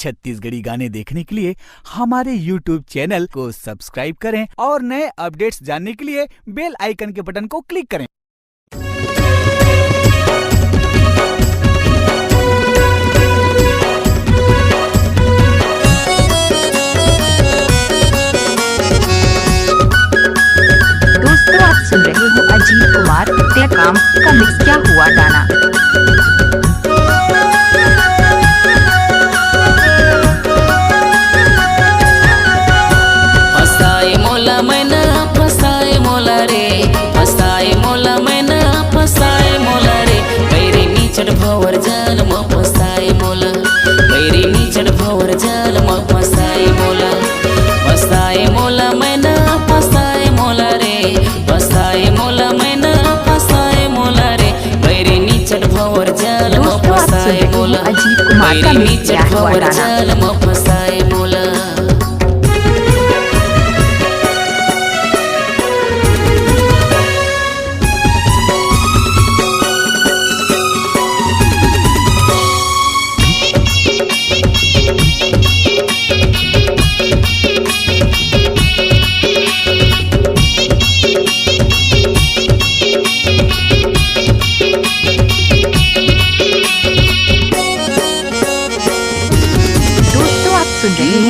छत्तीसगढ़ी गाने देखने के लिए हमारे YouTube चैनल को सब्सक्राइब करें और नए अपडेट्स जानने के लिए बेल आइकन के बटन को क्लिक करें। दोस्तों, आप सुन रहे हो अजीत कुमार ते काम का मिक्स क्या हुआ गाना। फसाए मोला मैना फसाए मोला रे, फसाए मोला मैना फसाए मोला रे, बैरी नीचड़ भवर जाल म फसाए मोला, बैरी नीचड़ भवर जाल म फसाए मोला, फसाए मोला मैना फसाए मोला रे, फसाए मोला मैना फसाए मोला रे, बैरी नीचड़ भवर जाल म फसाए मोला, बैरी नीचड़ भवर जाल म फसाए मोला।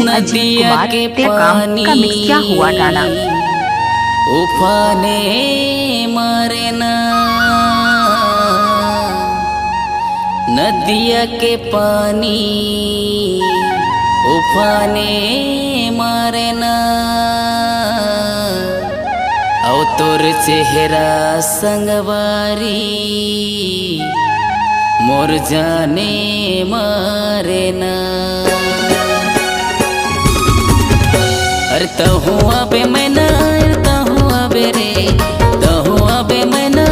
नदिया के पानी का मिक्स क्या हुआ गाना। उफाने मारे ना, नदिया के पानी उफाने मारे ना, औ तोर चेहरा संगवारी मोर जाने मारे ना। अरे तहु अबे मैना तहु अबे रे, तहु अबे मैना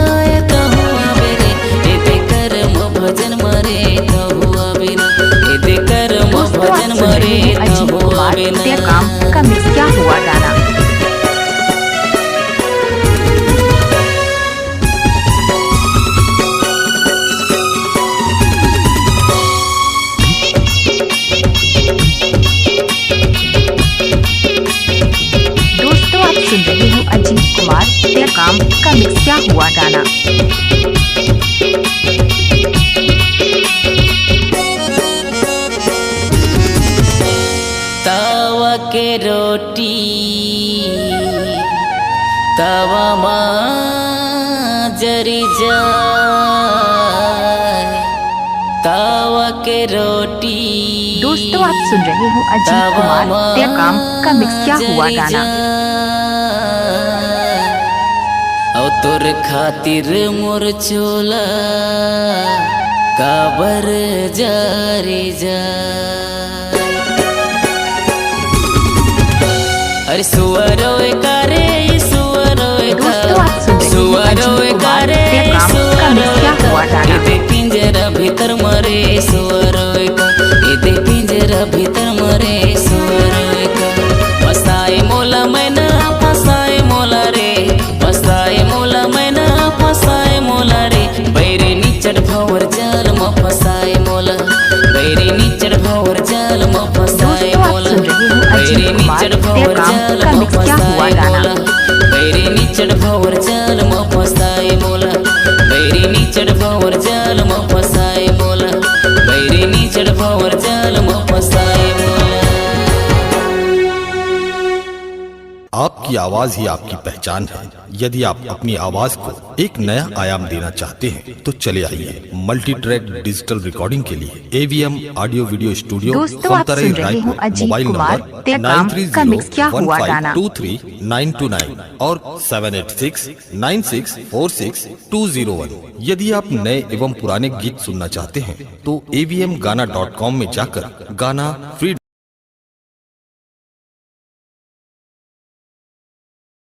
तहु अबे रे, एदे कर मो भजन मरे तहु अबे ना, एदे कर मो भजन मरे तहु अबे ना। काम का मिक्स क्या हुआ गाना। सुन रहे हो अजीत कुमार ते काम का मिक्स क्या हुआ गाना। तावा के रोटी तावा माँ जरी जाए, तावा के रोटी। दोस्तों, आप सुन रहे हो अजीत कुमार ते काम का मिक्स क्या हुआ गाना। औ तोर खातिर मोर चोला काबर जारी जा। अरे सुअरोए कारे सुअरोए का, सुअरोए कारे सुअरोए का, एदे पिंजरा भीतर मरे सुअरोए का, एदे पिंजरा भीतर मरे सुअरोए का। फसाए मोला मैना फसाए मोला रे, फसाए मोला मैना फसाए मोला रे, बैरे नीचड़ भवर जाल म फसाए मोला, बैरे नीचड़ भवर जाल म फसाए मोला, बैरे नीचड़ भवर जाल म फसाए मोला, बैरे नीचड़ भवर जाल म फसाए मोला, बैरे नीचड़ भवर जाल म फसाए मोला, बैरे नीचड़ भवर जाल म फसाए मोला। आपकी आवाज ही आपकी पहचान है। यदि आप अपनी आवाज को एक नया आयाम देना चाहते हैं तो चले आइए मल्टी ट्रैक डिजिटल रिकॉर्डिंग के लिए AVM audio video studio, Khamtarai Raipur. Mobile number 930115232929 और 7869646201। यदि आप नए एवं पुराने गीत सुनना चाहते हैं तो avmgana.com में जाकर गाना फ्री